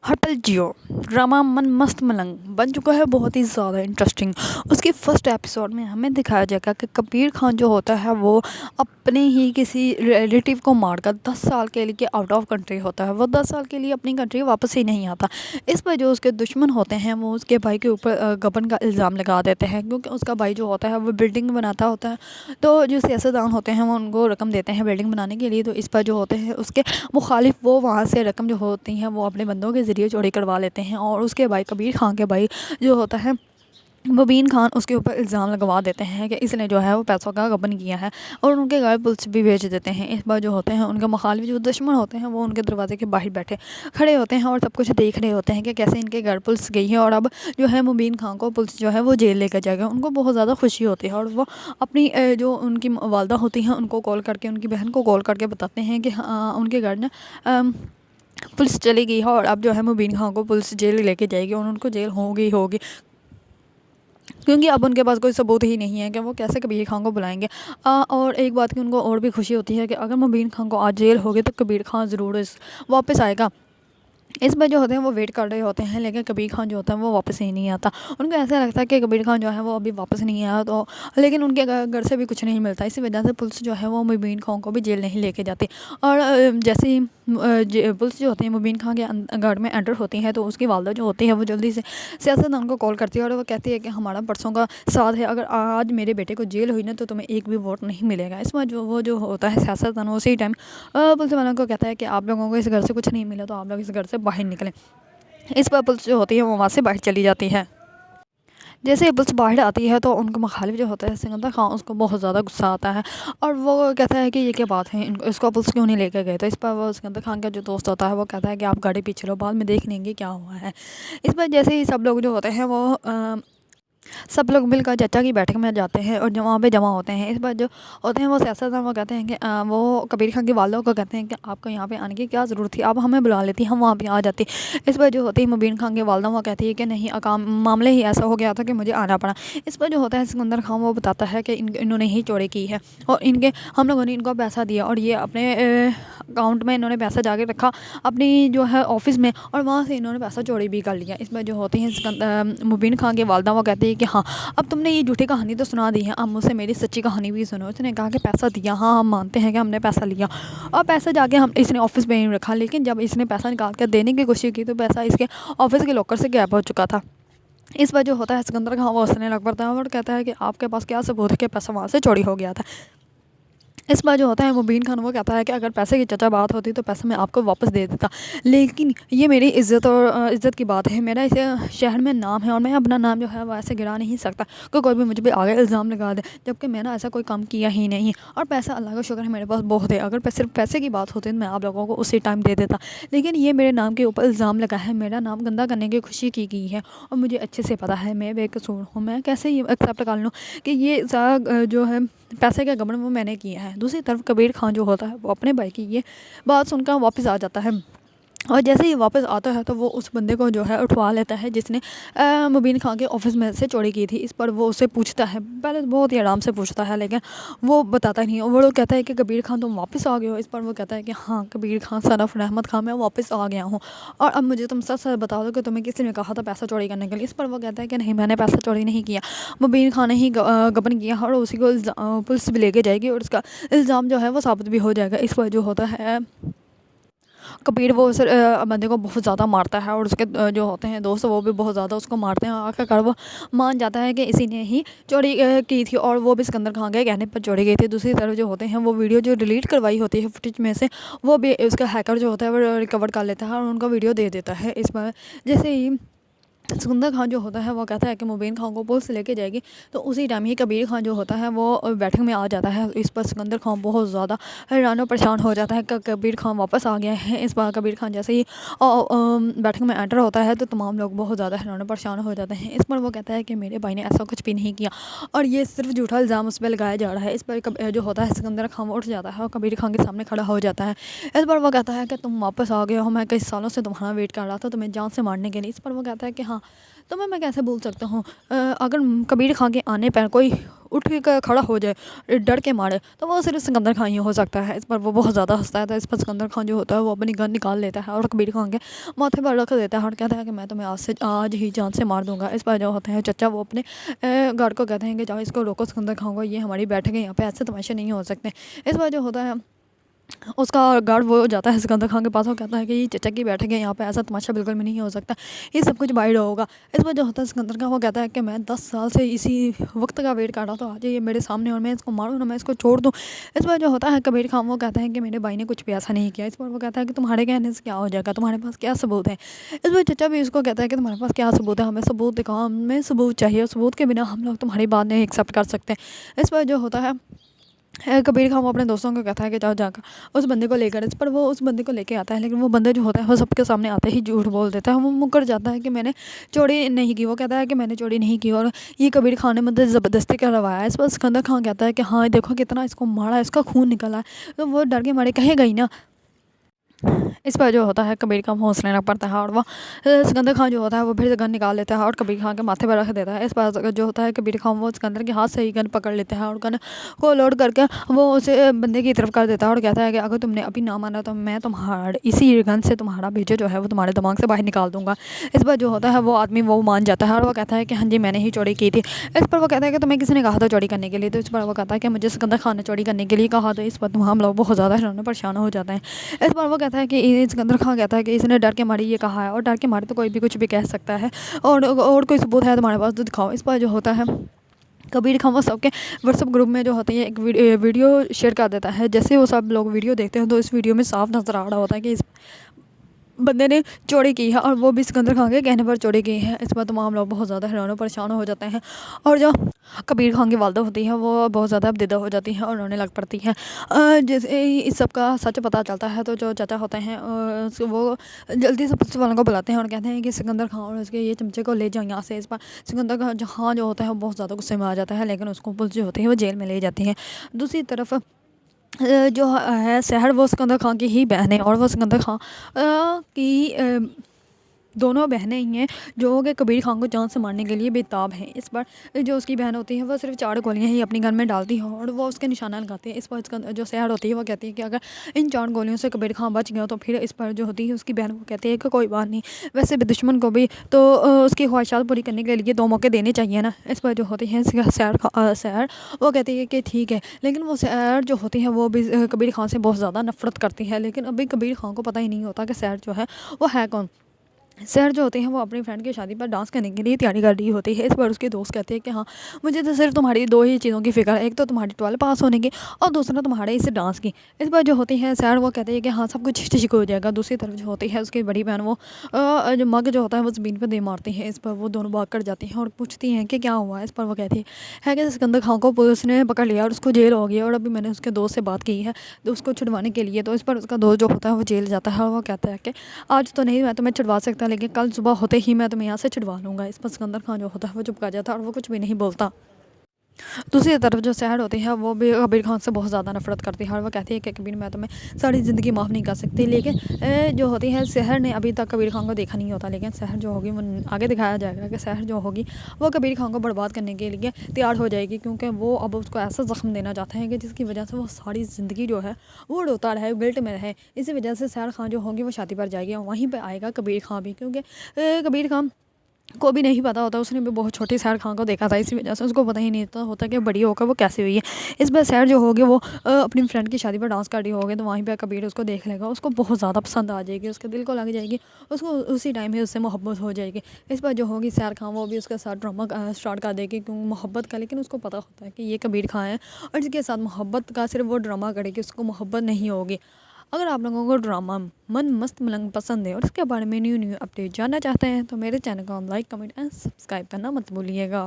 Hotel जियो drama मन मस्त मलंग बन चुका है बहुत ही ज़्यादा इंटरेस्टिंग। उसके फर्स्ट एपिसोड में हमें दिखाया जाएगा कि कबीर खान जो होता है वो अपने ही किसी रिलेटिव को मारकर 10 साल के लिए आउट ऑफ कंट्री होता है। वो 10 साल के लिए अपनी कंट्री वापस ही नहीं आता। इस पर जो उसके दुश्मन होते हैं वो उसके भाई के ऊपर गबन का इल्ज़ाम लगा देते हैं, क्योंकि उसका भाई जो होता है वो बिल्डिंग बनाता होता है। तो जो सियासतदान होते हैं वो उनको रकम देते हैं बिल्डिंग बनाने के लिए। तो इस पर जो होते हैं उसके मुखालिफ वो वहाँ से रकम जो होती हैं वो अपने बंदों के ज़रिए चोरी करवा लेते हैं, और उसके भाई कबीर खान के भाई जो होता है मुबीन खान उसके ऊपर इल्ज़ाम लगवा देते हैं कि इसने जो है वो पैसों का गबन किया है, और उनके घर पुलिस भी भेज देते हैं। इस बार जो होते हैं उनके मुखालिफ जो दुश्मन होते हैं वो उनके दरवाजे के बाहर बैठे खड़े होते हैं और सब कुछ देख रहे होते हैं कि कैसे इनके घर पुलिस गई है, और अब जो है मुबीन खान को पुलिस जो है वो जेल लेकर जाएगा। उनको बहुत ज़्यादा खुशी होती है, और वो अपनी जो उनकी वालदा होती हैं उनको कॉल करके, उनकी बहन को कॉल करके बताते हैं कि हाँ उनके घर ना पुलिस चली गई है, और अब जो है मुबीन खान को पुलिस जेल लेके जाएगी, और उनको जेल होगी होगी, क्योंकि अब उनके पास कोई सबूत ही नहीं है कि वो कैसे कबीर खान को बुलाएंगे। और एक बात की उनको और भी खुशी होती है कि अगर मुबीन खान को आज जेल होगी तो कबीर खान ज़रूर वापस आएगा। इस बार जो होते हैं वो वेट कर रहे होते हैं, लेकिन कबीर खान जो होता है वो वापस ही नहीं आता। उनको ऐसा लगता है कि कबीर खान जो है वो अभी वापस नहीं आया, तो लेकिन उनके घर से भी कुछ नहीं मिलता। इसी वजह से पुलिस जो है वो मुबीन खान को भी जेल नहीं लेके जाती। और जैसे ही पुलिस जो होती है मुबीन खान के घर में एंटर होती है, तो उसकी वालदा जो होती है वो जल्दी से सियासतदान को कॉल करती है, और वो कहती है कि हमारा परसों का साथ है, अगर आज मेरे बेटे को जेल हुई ना तो तुम्हें एक भी वोट नहीं मिलेगा। इसमें जो वो जो होता है सियासतदान उसी टाइम पुलिस वालों को कहता है कि आप लोगों को इस घर से कुछ नहीं मिला तो आप लोग इस घर से बाहर निकलें। इस पर पुलिस जो होती है वो वहाँ से बाहर चली जाती है। जैसे ही पुलिस बाहर आती है तो उनका मुखालिफ जो होता है सिकंदर खान, उसको बहुत ज़्यादा गुस्सा आता है, और वो कहता है कि ये क्या बात है, इसको पुलिस क्यों नहीं लेकर गए। तो इस पर वो सिकंदर खान का जो दोस्त होता है वो कहता है कि आप गाड़ी पीछे लो, बाद में देख लेंगे क्या हुआ है। इस पर जैसे ही सब लोग जो होते हैं वो सब लोग मिलकर चर्चा की बैठक में जाते हैं और वहाँ पे जमा होते हैं। इस बार जो होते हैं वो सियासतदान वो कहते हैं कि वो कबीर खान की वालों को कहते हैं कि आपको यहाँ पे आने की क्या ज़रूरत थी, आप हमें बुला लेती, हम वहाँ पे आ जाती। इस बार जो होती है मुबीन खान की वालदा वो कहती है कि नहीं, काम मामले ही ऐसा हो गया था कि मुझे आना पड़ा। इस पर जो होता है सिकंदर खान वो बताता है कि इन्होंने ही चोरी की है, और इनके हम लोगों ने इनको पैसा दिया, और ये अपने अकाउंट में इन्होंने पैसा जाके रखा अपनी जो है ऑफिस में, और वहाँ से इन्होंने पैसा चोरी भी कर लिया। इसमें जो होती हैं मुबीन खान की वालदा वो कहती है कि हाँ अब तुमने ये झूठी कहानी तो सुना दी है, अब मुझसे मेरी सच्ची कहानी भी सुनो। उसने कहा कि पैसा दिया, हाँ हम मानते हैं कि हमने पैसा लिया, और पैसा जाके हम इसने ऑफिस में ही रखा, लेकिन जब इसने पैसा निकाल कर देने की कोशिश की तो पैसा इसके ऑफिस के लॉकर से गायब हो चुका था। इस पर जो होता है सिकंदर खान वो हंसने लग पड़ता है और कहता है कि आपके पास क्या सबूत है कि पैसा वहाँ से चोरी हो गया था। इस बार जो होता है मुबीन खान वो कहता है कि अगर पैसे की चचा बात होती तो पैसा मैं आपको वापस दे देता, लेकिन ये मेरी इज़्ज़त और इज़्ज़त की बात है, मेरा इसे शहर में नाम है, और मैं अपना नाम जो है वो ऐसे गिरा नहीं सकता कि कोई भी मुझे भी आगे इल्ज़ाम लगा दे, जबकि मैंने ऐसा कोई काम किया ही नहीं। और पैसा अल्लाह का शुक्र है मेरे पास बहुत है, अगर सिर्फ पैसे की बात होती तो मैं आप लोगों को उसी टाइम दे देता, लेकिन ये मेरे नाम के ऊपर इल्ज़ाम लगा है, मेरा नाम गंदा करने की खुशी की गई है, और मुझे अच्छे से पता है मैं बेकसूर हूँ। मैं कैसे ये एक्सेप्ट कर लूँ कि ये सारा जो है पैसे का गबन वो मैंने किया है। दूसरी तरफ कबीर खान जो होता है वो अपने भाई की ये बात सुनकर वापस आ जाता है, और जैसे ही वापस आता है तो वो उस बंदे को जो है उठवा लेता है जिसने मुबीन खान के ऑफिस में से चोरी की थी। इस पर वो उससे पूछता है, पहले तो बहुत ही आराम से पूछता है, लेकिन वो बताता नहीं है। वो लोग कहता है कि कबीर खान तुम वापस आ गए हो। इस पर वो कहता है कि हाँ कबीर खान सन ऑफ रहमत खान मैं वापस आ गया हूँ, और अब मुझे तुम सच सच बता दो कि तुम्हें किसी ने कहा था पैसा चोरी करने के लिए। इस पर वो कहता है कि नहीं मैंने पैसा चोरी नहीं किया, मुबीन खान ने ही गबन किया, और उसी को पुलिस भी लेके जाएगी और उसका इल्ज़ाम जो है वो साबित भी हो जाएगा। इस पर जो होता है कबीर वो बंदे को बहुत ज़्यादा मारता है, और उसके जो होते हैं दोस्त वो भी बहुत ज़्यादा उसको मारते हैं। आखिरकार वो मान जाता है कि इसी ने ही चोरी की थी, और वो भी सिकंदर खान के कहने पर चोरी गई थी। दूसरी तरफ जो होते हैं वो वीडियो जो डिलीट करवाई होती है फुटेज में से, वो भी उसका हैकर जो होता है वो रिकवर कर लेता है और उनका वीडियो दे देता है। इस पर जैसे ही सिकंदर खान जो होता है वो कहता है कि मुबीन खान को पुलिस लेके जाएगी, तो उसी टाइम ही कबीर खान जो होता है वो बैठक में आ जाता है। इस पर सिकंदर खान बहुत ज़्यादा हैरान और परेशान हो जाता है कि कबीर खान वापस आ गया है। इस बार कबीर खान जैसे ही बैठक में एंटर होता है तो तमाम लोग बहुत ज़्यादा हैरान और परेशान हो जाते हैं। इस पर वो कहता है कि मेरे भाई ने ऐसा कुछ भी नहीं किया, और ये सिर्फ झूठा इल्ज़ाम उस पर लगाया जा रहा है। इस पर जो होता है सिकंदर खान उठ जाता है और कबीर खान के सामने खड़ा हो जाता है। इस पर वो कहता है कि तुम वापस आ गए हो, मैं कई सालों से तुम्हारा वेट कर रहा था तुम्हें जान से मारने के लिए। इस पर वो कहता है कि हाँ तुम्हें मैं कैसे भूल सकता हूँ, अगर कबीर खान के आने पर कोई उठ के खड़ा हो जाए डर के मारे, तो वो सिर्फ सिकंदर खान ही हो सकता है। इस पर वो बहुत ज़्यादा हंसता है। तो इस पर सिकंदर खान जो होता है वो अपनी गन निकाल लेता है और कबीर खान के माथे पर रख देता है और कहता है कि मैं तुम्हें आज ही जान से मार दूंगा। इस पर जो होते हैं चचा वो अपने गार्ड को कहते हैं कि जाओ इसको रोको, सिकंदर खान को, ये हमारी बैठक है, यहाँ पे ऐसे तमाशे नहीं हो सकते। इस पर जो होता है उसका गार्ड वो जाता है सिकंदर खान के पास और कहता है कि ये चचा की बैठक है, यहाँ पे ऐसा तमाशा बिल्कुल भी नहीं हो सकता, ये सब कुछ बाहर होगा। इस पर जो होता है सिकंदर खान वो कहता है कि मैं 10 साल से इसी वक्त का वेट कर रहा था, आज ये मेरे सामने और मैं इसको मारूँ ना मैं इसको छोड़ दूँ। इस पर जो होता है कबीर खान वो कहता है कि मेरे भाई ने कुछ भी ऐसा नहीं किया। इस पर वो कहता है कि तुम्हारे कहने से क्या हो जाएगा, तुम्हारे पास क्या सबूत है। इस पर चचा भी उसको कहता है कि तुम्हारे पास क्या सबूत है, हमें सबूत दिखाओ, हमें सबूत चाहिए, सबूत के बिना हम लोग तुम्हारी बात नहीं एक्सेप्ट कर सकते। इस पर जो होता है कबीर खान वो अपने दोस्तों को कहता है कि जाओ जाकर उस बंदे को लेकर। इस पर वो उस बंदे को लेके आता है, लेकिन वो बंदा जो होता है वो सबके सामने आते ही झूठ बोल देता है। वो मुकर जाता है कि मैंने चोरी नहीं की। वो कहता है कि मैंने चोरी नहीं की और ये कबीर खान ने मुझे ज़बरदस्ती करवाया। इस पर सिकंदर खान कहता है कि हाँ देखो कितना इसको मारा, इसका खून निकला है। तो वो डर के मारे कहेगा ही ना। इस पर जो होता है कबीर खान हौसला लेना पड़ता है और वो सिकंदर खान जो होता है वो फिर से गन निकाल लेता है और कबीर खान के माथे पर रख देता है। इस पर जो होता है कबीर खान वो सिकंदर के हाथ से ही गन पकड़ लेता है और गन को लोड करके वो उसे बंदे की तरफ कर देता है और कहता है कि अगर तुमने अभी ना माना तो मैं तुम्हारे इसी गन से तुम्हारा भेजो जो है वो तुम्हारे दिमाग से बाहर निकाल दूंगा। इस पर जो होता है वो आदमी वो मान जाता है और वो कहता है कि हाँ जी मैंने ही चोरी की थी। इस पर वो कहता है कि तुम्हें किसी ने कहा था चोरी करने के लिए। तो इस पर वो कहता है कि मुझे सिकंदर खान ने चोरी करने के लिए कहा। तो इस पर हम लोग बहुत ज़्यादा हैरान परेशान हो जाते हैं। इस पर वो कहता है कि सिकंदर खान कहता है कि इसने डर के मारे ये कहा है और डर के मारे तो कोई भी कुछ भी कह सकता है और कोई सबूत है तुम्हारे पास तो दिखाओ। इस पर जो होता है कबीर खान वो सबके व्हाट्सएप ग्रुप में जो होती है एक वीडियो शेयर कर देता है। जैसे वो सब लोग वीडियो देखते हैं तो इस वीडियो में साफ नज़र आ रहा होता है कि इस बंदे ने चोरी की है और वो भी सिकंदर खान के कहने पर चोरी की है। इस पर तमाम लोग बहुत ज़्यादा हैरान और परेशान हो जाते हैं और जो कबीर खान की वालदा होती है वो बहुत ज़्यादा अपदिदा हो जाती है और रोने लग पड़ती है। जैसे ही इस सब का सच पता चलता है तो जो चाचा होते हैं वो जल्दी से पुलिस वालों को बुलाते हैं और कहते हैं कि सिकंदर खान और उसके ये चमचे को ले जाओ यहाँ से। इस पर सिकंदर खान जहाँ जो होता है वो बहुत ज़्यादा गुस्से में आ जाता है, लेकिन उसको पुलिस जो होती है वो जेल में ले जाती है। दूसरी तरफ जो है सहर वो सिकंदर खान की ही बहन है और वो सिकंदर खान की दोनों बहनें ही हैं जो कि कबीर खान को जान से मारने के लिए बेताब हैं। इस पर जो उसकी बहन होती है वो सिर्फ 4 गोलियां ही अपनी गन में डालती है और वो उसके निशाना लगाती है। इस पर जो सहर होती है वो कहती है कि अगर इन 4 गोलियों से कबीर खान बच गया तो फिर इस पर जो होती है उसकी बहन वो कहती है कि कोई बात नहीं, वैसे भी दुश्मन को भी तो उसकी ख्वाहिशात पूरी करने के लिए 2 मौके देने चाहिए ना। इस पर जो होती है सहर वो कहती है कि ठीक है, लेकिन वो सहर जो होती है वो भी कबीर खान से बहुत ज़्यादा नफरत करती है। लेकिन अभी कबीर खान को पता ही नहीं होता कि सहर जो है वो है कौन। सहर जो होते हैं वो अपनी फ्रेंड की शादी पर डांस करने के लिए तैयारी कर रही होती है। इस पर उसके दोस्त कहते हैं कि हाँ मुझे तो सिर्फ तुम्हारी 2 ही चीज़ों की फिक्र है, एक तो तुम्हारी 12 पास होने की और दूसरा तुम्हारे इस डांस की। इस पर जो होती है सहर वो कहते हैं कि हाँ सब कुछ ठीक हो जाएगा। दूसरी तरफ जो होती है उसकी बड़ी बहन वो जो मग जो होता है वो ज़मीन पर दे मारती है। इस पर वो दोनों भाग कर जाती हैं और पूछती हैं कि क्या हुआ। इस पर वो कहती है कि सिकंदर खान को पुलिस ने पकड़ लिया और उसको जेल हो गया और अभी मैंने उसके दोस्त से बात की है तो उसको छुड़वाने के लिए। तो इस पर उसका दोस्त जो होता है वो जेल जाता है और वो कहता है कि आज तो नहीं मैं तुम्हें छुड़वा सकता, लेकिन कल सुबह होते ही मैं तुम्हें यहाँ से छुड़वा लूँगा। इस पर सिकंदर खान जो होता है वो चुप कर जाता है और वो कुछ भी नहीं बोलता। दूसरी तरफ जो सहर होती है वो भी कबीर खान से बहुत ज़्यादा नफरत करती है और वो कहती है कि कबीर मैं तुम्हें सारी ज़िंदगी माफ़ नहीं कर सकती। लेकिन जो होती है सहर ने अभी तक कबीर खान को देखा नहीं होता, लेकिन सहर जो होगी वो आगे दिखाया जाएगा कि सहर जो होगी वो कबीर खान को बर्बाद करने के लिए तैयार हो जाएगी, क्योंकि वो अब उसको ऐसा ज़ख्म देना चाहते हैं कि जिसकी वजह से वो सारी ज़िंदगी जो है वो रोता रहे, गिल्ट में रहे। इसी वजह से सहर खान जो होगी वो शादी पर जाएगी और वहीं पर आएगा कबीर खान भी, क्योंकि कबीर खान को भी नहीं पता होता, उसने भी बहुत छोटी सहर खान को देखा था, इसी वजह से उसको पता ही नहीं होता कि बड़ी होकर वो कैसे हुई है। इस बार सहर जो होगी वो अपनी फ्रेंड की शादी पर डांस कर रही होगी तो वहीं पे कबीर उसको देख लेगा, उसको बहुत ज़्यादा पसंद आ जाएगी, उसके दिल को लग जाएगी, उसको उसी टाइम ही उससे मोहब्बत हो जाएगी। इस बार जो होगी सहर खान वो भी उसके साथ ड्रामा स्टार्ट कर देगी क्योंकि मोहब्बत का, लेकिन उसको पता होता है कि ये कबीर खान है और जिसके साथ मोहब्बत का सिर्फ वो ड्रामा करेगी, उसको मोहब्बत नहीं होगी। अगर आप लोगों को ड्रामा मन मस्त मलंग पसंद है और इसके बारे में न्यू अपडेट जानना चाहते हैं तो मेरे चैनल को लाइक कमेंट एंड सब्सक्राइब करना मत भूलिएगा।